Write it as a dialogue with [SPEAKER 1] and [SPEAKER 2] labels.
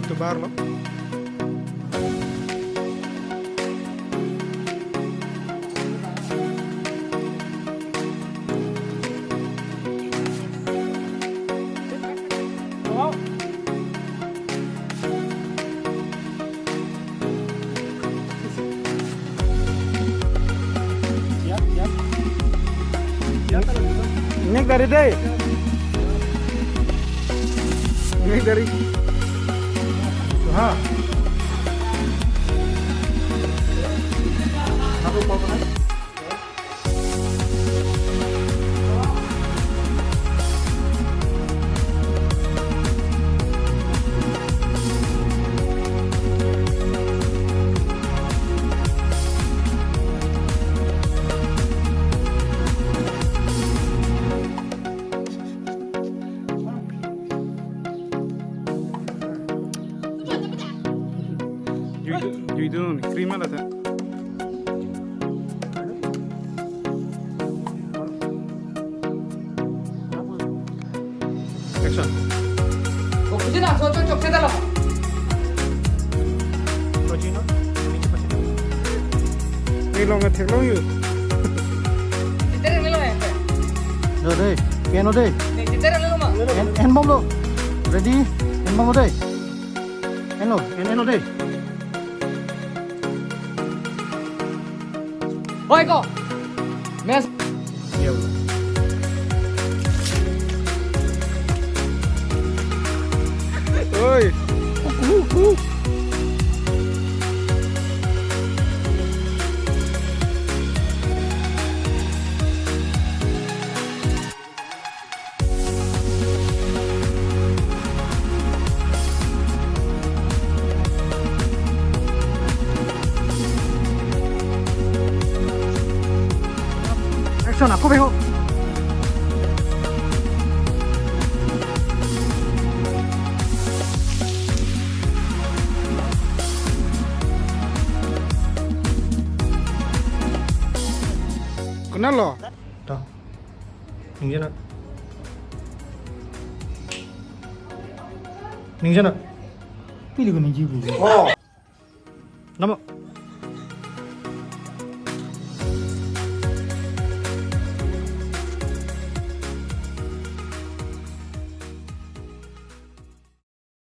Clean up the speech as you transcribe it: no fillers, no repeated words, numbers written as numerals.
[SPEAKER 1] Tebar loh. Ini dari deh. Ini dari. Ha. Aku mau kan? Juidun krim ala था action
[SPEAKER 2] Kucing nak cocok saya dalam.
[SPEAKER 1] Rojino ini long ngetek long yuk
[SPEAKER 2] Kita ni lo ya.
[SPEAKER 3] Rồi đây, piano đây.
[SPEAKER 2] Ni kita ni lo mah.
[SPEAKER 3] En bom lo. Ready? En bom đây. En lo đây.
[SPEAKER 2] Hoi kau. Mes.
[SPEAKER 1] ya oi
[SPEAKER 3] Action, aku bengok.
[SPEAKER 1] kenal lo
[SPEAKER 3] Dah. Ning sana. Ning sana. Pilih ko ning jibu.
[SPEAKER 1] oh
[SPEAKER 3] Nama